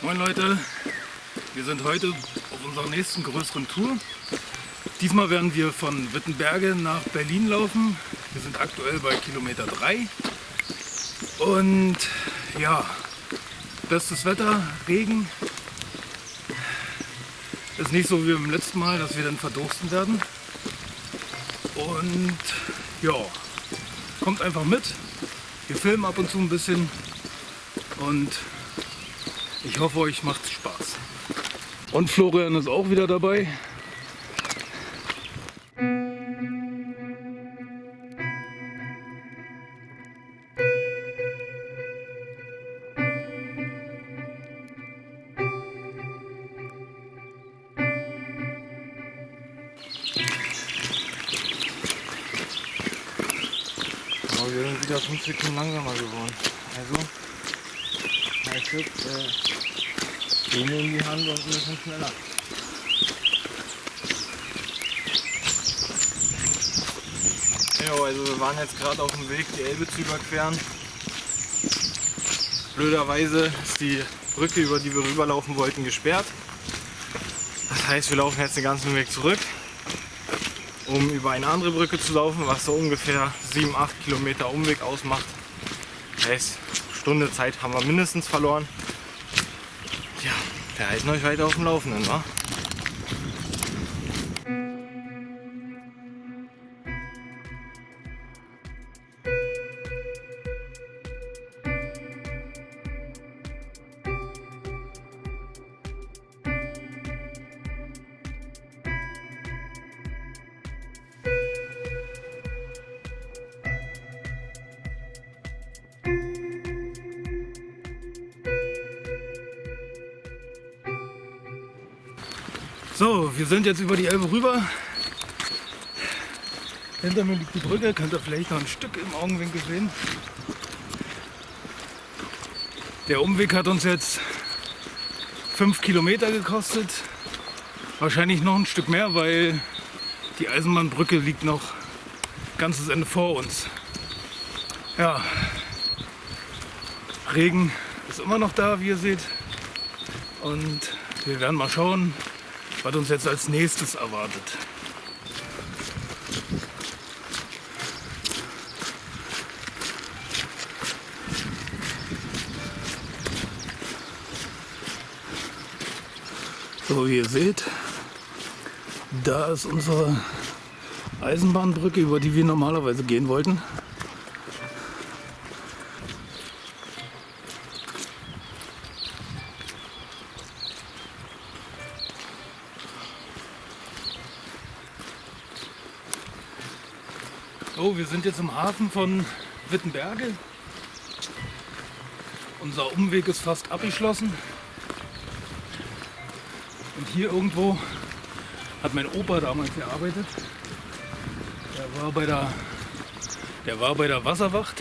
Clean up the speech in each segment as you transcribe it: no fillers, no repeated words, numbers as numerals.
Moin Leute, wir sind heute auf unserer nächsten größeren Tour. Diesmal werden wir von Wittenberge nach Berlin laufen. Wir sind aktuell bei Kilometer 3. Und ja, bestes Wetter, Regen. Ist nicht so wie beim letzten Mal, dass wir dann verdursten werden. Und ja, kommt einfach mit. Wir filmen ab und zu ein bisschen und ich hoffe, euch macht Spaß. Und Florian ist auch wieder dabei. Aber wir sind wieder 5 Sekunden langsamer geworden. Also, heißt jetzt, gehen wir in die Hand und ein bisschen schneller. Ja, also wir waren jetzt gerade auf dem Weg, die Elbe zu überqueren. Blöderweise ist die Brücke, über die wir rüberlaufen wollten, gesperrt. Das heißt, wir laufen jetzt den ganzen Weg zurück, um über eine andere Brücke zu laufen, was so ungefähr 7-8 Kilometer Umweg ausmacht. Das heißt, Stunde Zeit haben wir mindestens verloren. Ja, wir halten euch weiter auf dem Laufenden, wa? So, wir sind jetzt über die Elbe rüber. Hinter mir liegt die Brücke, könnt ihr vielleicht noch ein Stück im Augenwinkel sehen. Der Umweg hat uns jetzt 5 Kilometer gekostet. Wahrscheinlich noch ein Stück mehr, weil die Eisenbahnbrücke liegt noch ganzes Ende vor uns. Ja, Regen ist immer noch da, wie ihr seht. Und wir werden mal schauen, was uns jetzt als nächstes erwartet. So, wie ihr seht, da ist unsere Eisenbahnbrücke, über die wir normalerweise gehen wollten. Oh, wir sind jetzt im Hafen von Wittenberge. Unser Umweg ist fast abgeschlossen. Und hier irgendwo hat mein Opa damals gearbeitet. Der war bei der Wasserwacht.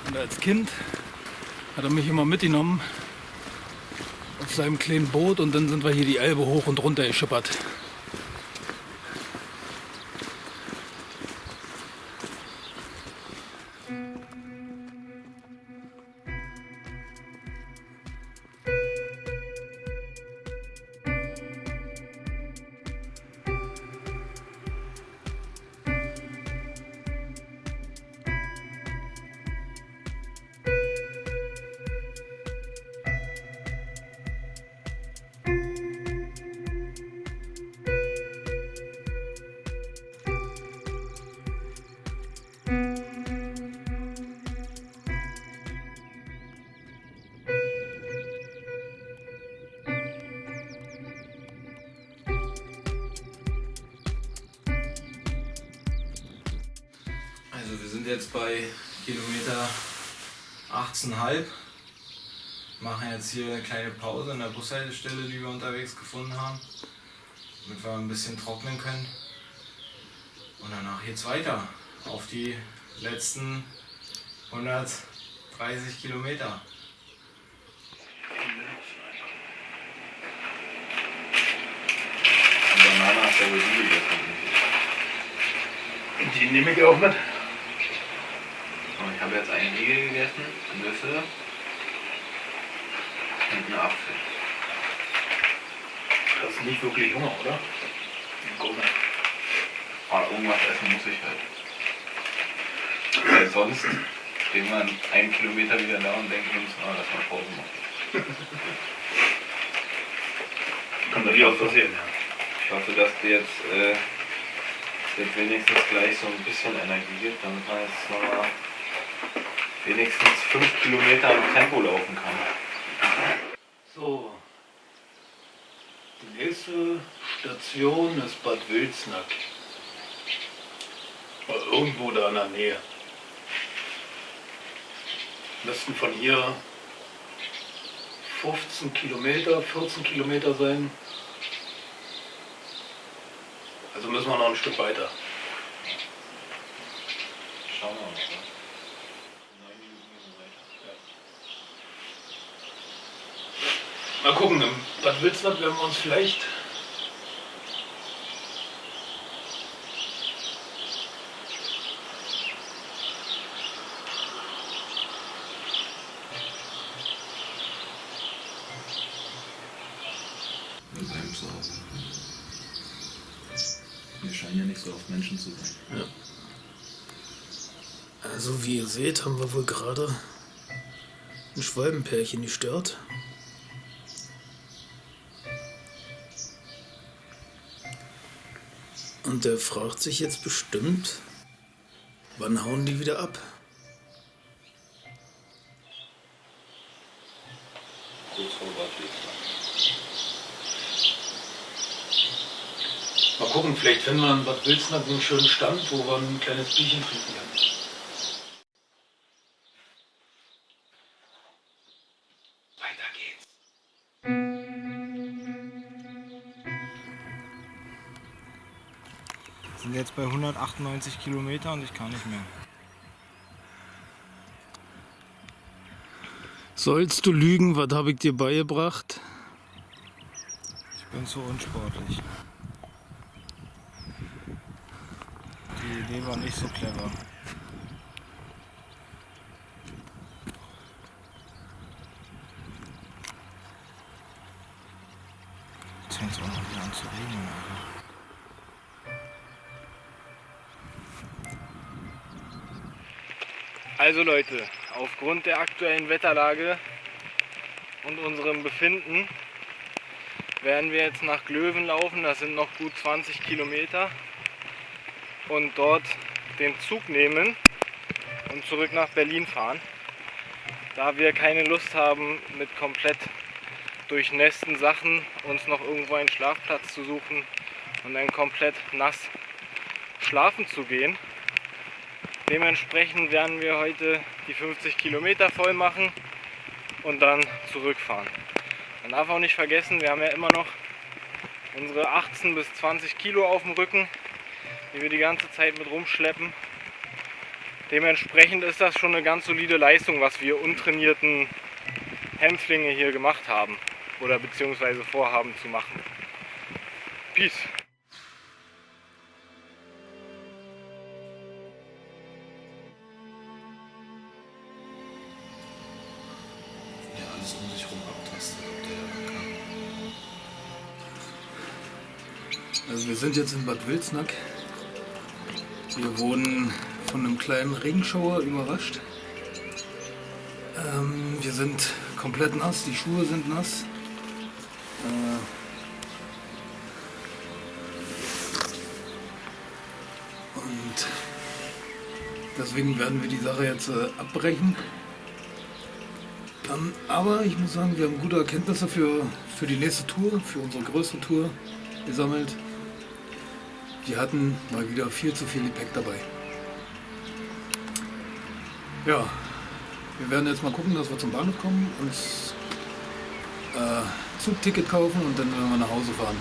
Und als Kind hat er mich immer mitgenommen auf seinem kleinen Boot und dann sind wir hier die Elbe hoch und runter geschippert. Also wir sind jetzt bei Kilometer 18,5. Machen jetzt hier eine kleine Pause an der Bushaltestelle, die wir unterwegs gefunden haben, damit wir ein bisschen trocknen können. Und danach geht's weiter auf die letzten 130 Kilometer. Banane hast du aber nie gegessen. Die nehme ich auch mit. Und ich habe jetzt einen Riegel gegessen, einen Löffel. Und und einen Apfel. Das ist nicht wirklich Hunger, oder? Aber irgendwas essen muss ich halt. Weil sonst stehen wir in 1 Kilometer wieder da und denken uns, lass mal Pause machen. Kann natürlich auch passieren, ja. Ich hoffe, dass dir jetzt wenigstens gleich so ein bisschen Energie gibt, damit man jetzt nochmal wenigstens 5 Kilometer im Tempo laufen kann. So. Die nächste Station ist Bad Wilsnack. Irgendwo da in der Nähe. Müssten von hier 15 Kilometer, 14 Kilometer sein. Also müssen wir noch ein Stück weiter. Schauen wir mal. 9 Minuten weiter. Ja. Mal gucken, im Bad Wilsnack werden wir uns vielleicht Wir bleiben zu Hause. Wir scheinen ja nicht so auf Menschen zu sein. Ja. Also wie ihr seht, haben wir wohl gerade ein Schwalbenpärchen gestört. Und der fragt sich jetzt bestimmt, wann hauen die wieder ab? Kurz vor Bad Wilsnack. Mal gucken, vielleicht finden wir in Bad Wilsnack einen schönen Stand, wo wir ein kleines Bierchen trinken können. Weiter geht's. Wir sind jetzt bei 198 Kilometer und ich kann nicht mehr. Sollst du lügen, was habe ich dir beigebracht? Ich bin zu unsportlich. Die Idee war nicht so clever. Jetzt fängt es auch noch wieder an zu regnen. Also Leute, aufgrund der aktuellen Wetterlage und unserem Befinden werden wir jetzt nach Glöwen laufen. Das sind noch gut 20 Kilometer. Und dort den Zug nehmen und zurück nach Berlin fahren. Da wir keine Lust haben, mit komplett durchnässten Sachen uns noch irgendwo einen Schlafplatz zu suchen und dann komplett nass schlafen zu gehen. Dementsprechend werden wir heute die 50 Kilometer voll machen und dann zurückfahren. Man darf auch nicht vergessen, wir haben ja immer noch unsere 18 bis 20 Kilo auf dem Rücken, die wir die ganze Zeit mit rumschleppen. Dementsprechend ist das schon eine ganz solide Leistung, was wir untrainierten Hämpflinge hier gemacht haben oder beziehungsweise vorhaben zu machen. Peace! Ja, alles um sich rum abtastet, ob der kann. Also wir sind jetzt in Bad Wilsnack. Wir wurden von einem kleinen Regenschauer überrascht. Wir sind komplett nass, die Schuhe sind nass. Und deswegen werden wir die Sache jetzt abbrechen. Aber ich muss sagen, wir haben gute Erkenntnisse für die nächste Tour, für unsere größte Tour gesammelt. Wir hatten mal wieder viel zu viel Gepäck dabei. Ja, wir werden jetzt mal gucken, dass wir zum Bahnhof kommen, uns Zugticket kaufen und dann werden wir nach Hause fahren.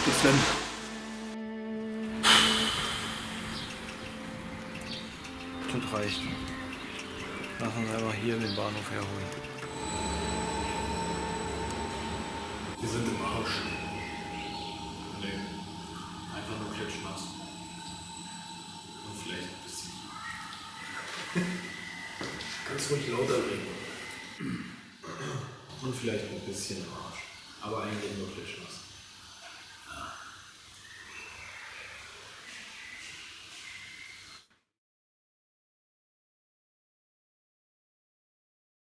Bis dann. Das reicht. Lass uns einfach hier den Bahnhof herholen. Wir sind im Arsch. Nee, einfach nur klitschnass. Und vielleicht ein bisschen. Kannst es ruhig lauter reden. Und vielleicht ein bisschen am Arsch. Aber eigentlich nur Klischnass.